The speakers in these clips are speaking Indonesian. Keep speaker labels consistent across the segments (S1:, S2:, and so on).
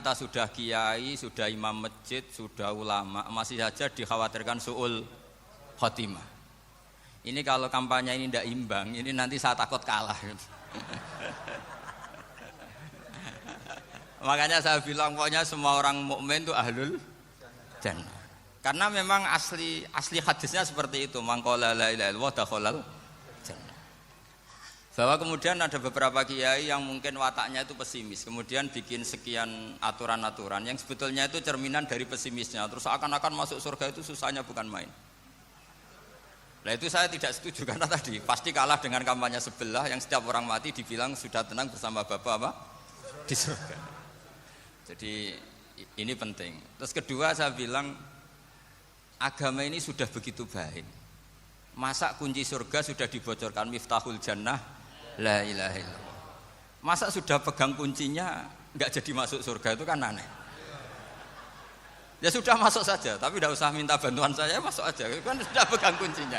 S1: kita sudah kiai, sudah imam masjid, sudah ulama, masih saja dikhawatirkan su'ul khotimah. Ini kalau kampanye ini tidak imbang, ini nanti saya takut kalah. Makanya saya bilang pokoknya semua orang mukmin itu ahlul jannah. Karena memang asli hadisnya seperti itu, man qala la ilaha illallah dakhalal jannah. Bahwa kemudian ada beberapa kiai yang mungkin wataknya itu pesimis, kemudian bikin sekian aturan-aturan yang sebetulnya itu cerminan dari pesimisnya, terus akan-akan masuk surga itu susahnya bukan main. Nah itu saya tidak setuju karena tadi pasti kalah dengan kampanye sebelah yang setiap orang mati dibilang sudah tenang bersama Bapak apa? Di surga. Jadi ini penting. Terus kedua saya bilang agama ini sudah begitu baik. Masa kunci surga sudah dibocorkan miftahul jannah la ilaha illallah. Masa sudah pegang kuncinya enggak jadi masuk surga, itu kan aneh. Ya sudah masuk saja, tapi tidak usah minta bantuan saya, masuk aja. Kan sudah pegang kuncinya.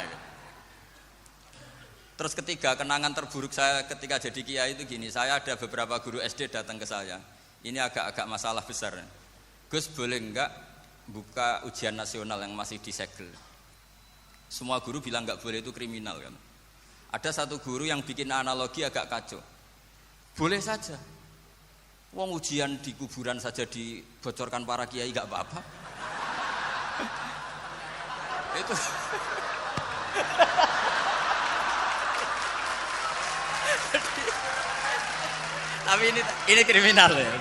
S1: Terus ketiga, kenangan terburuk saya ketika jadi kiai itu gini, saya ada beberapa guru SD datang ke saya. Ini agak-agak masalah besar. Gus, boleh enggak buka ujian nasional yang masih disegel? Semua guru bilang enggak boleh, itu kriminal kan. Ada satu guru yang bikin analogi agak kacau. Boleh saja. Wong ujian di kuburan saja dibocorkan para kiai enggak apa-apa. Itu tapi ini kriminal ya.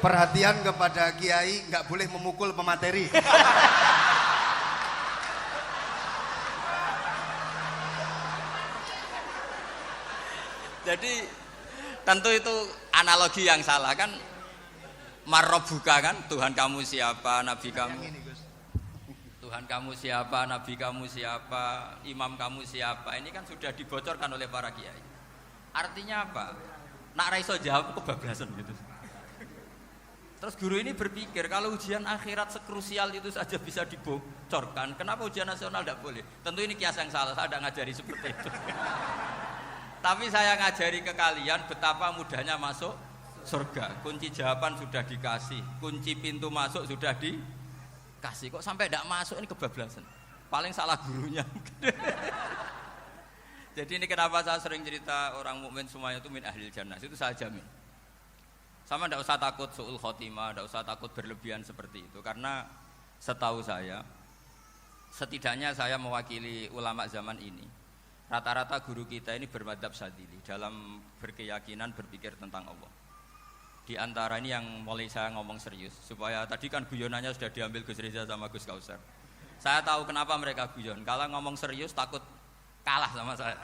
S2: Perhatian kepada kiai, nggak boleh memukul pemateri.
S1: Jadi tentu itu analogi yang salah kan. Marrobuka kan, Tuhan kamu siapa, nabi kamu. Tuhan kamu siapa, nabi kamu siapa, imam kamu siapa. Ini kan sudah dibocorkan oleh para kiai. Artinya apa? Nak raiso jawab kebablasan gitu. Terus guru ini berpikir kalau ujian akhirat sekrusial itu saja bisa dibocorkan, kenapa ujian nasional tidak boleh? Tentu ini kias yang salah, saya tidak ngajari seperti itu. Tapi saya ngajari ke kalian betapa mudahnya masuk surga. Kunci jawaban sudah dikasih, kunci pintu masuk sudah dikasih. Kok sampai tidak masuk, ini kebablasan. Paling salah gurunya. Jadi ini kenapa saya sering cerita orang mukmin semuanya itu min ahlil jannah, itu saya jamin. Sama tidak usah takut su'ul khotimah, tidak usah takut berlebihan seperti itu. Karena setahu saya, setidaknya saya mewakili ulama zaman ini, rata-rata guru kita ini bermadzhab Syadzili dalam berkeyakinan berpikir tentang Allah. Di antara ini yang mulai saya ngomong serius, supaya tadi kan guyonannya sudah diambil Gus Reza sama Gus Kausar. Saya tahu kenapa mereka guyon, kalau ngomong serius takut kalah sama saya.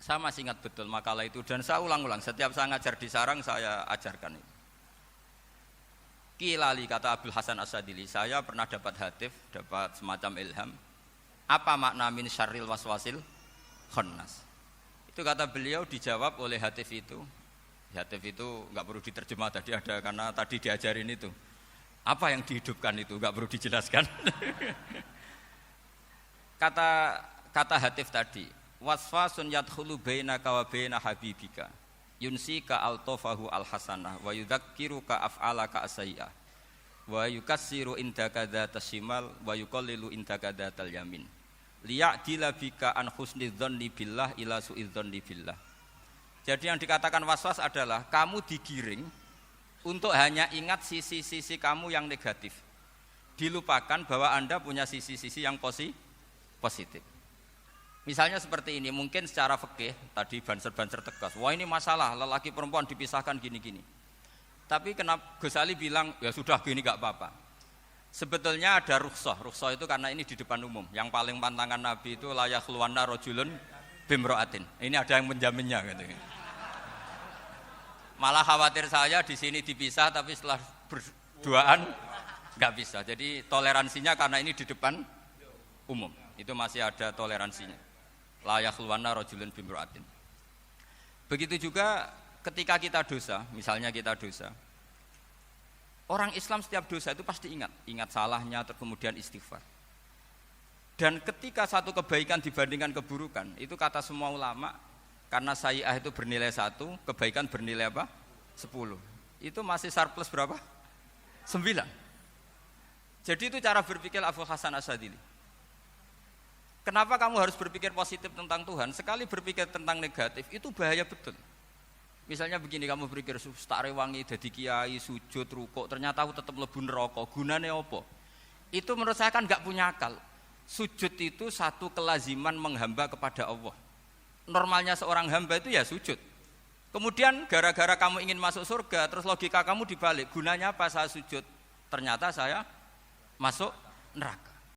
S1: Saya masih ingat betul makalah itu dan saya ulang-ulang setiap saya ngajar di sarang saya ajarkan itu. Kilali kata Abdul Hasan As-Sadili, saya pernah dapat hatif, dapat semacam ilham. Apa makna min syarril waswasil khannas? Itu kata beliau dijawab oleh hatif itu. Hatif itu nggak perlu diterjemah tadi ada karena tadi diajarin itu. Apa yang dihidupkan itu nggak perlu dijelaskan. Kata hatif tadi, waswasun yadkhulu bainaka wa baina habibika yunsika altofahu alhasanah wa yudzakiruka af'alaka asayyi'ah wa yukassiru indaka dzatas shimal wa yuqallilu indaka dzatal yamin liya'dila bika an husni dzanni billah ila su'idzanni billah. Jadi yang dikatakan waswas adalah kamu digiring untuk hanya ingat sisi-sisi kamu yang negatif, dilupakan bahwa Anda punya sisi-sisi yang positif. Misalnya seperti ini, mungkin secara fikih tadi banser-banser tegas, wah ini masalah lelaki perempuan dipisahkan gini-gini. Tapi kenapa Gus Ali bilang ya sudah gini gak apa-apa. Sebetulnya ada rukhsah itu karena ini di depan umum. Yang paling pantangan Nabi itu la yakhluwanna rajulun bimra'atin. Ini ada yang menjaminnya gitu. Malah khawatir saya di sini dipisah tapi setelah berduaan nggak bisa. Jadi toleransinya karena ini di depan umum. Itu masih ada toleransinya. La yakhluwanna rajulun bimra'atin. Begitu juga ketika kita dosa, misalnya kita dosa. Orang Islam setiap dosa itu pasti ingat salahnya, terus kemudian istighfar. Dan ketika satu kebaikan dibandingkan keburukan, itu kata semua ulama, karena sayyi'ah itu bernilai 1, kebaikan bernilai apa? 10. Itu masih surplus berapa? 9. Jadi itu cara berpikir Abu Hasan Asyadzili. Kenapa kamu harus berpikir positif tentang Tuhan? Sekali berpikir tentang negatif, itu bahaya betul. Misalnya begini, kamu berpikir tak rewangi dadi kiai, sujud, rukuk, ternyata aku tetap mlebu neraka. Gunane apa? Itu menurut saya kan enggak punya akal. Sujud itu satu kelaziman menghamba kepada Allah. Normalnya seorang hamba itu ya sujud. Kemudian gara-gara kamu ingin masuk surga, terus logika kamu dibalik. Gunanya apa saya sujud? Ternyata saya masuk neraka.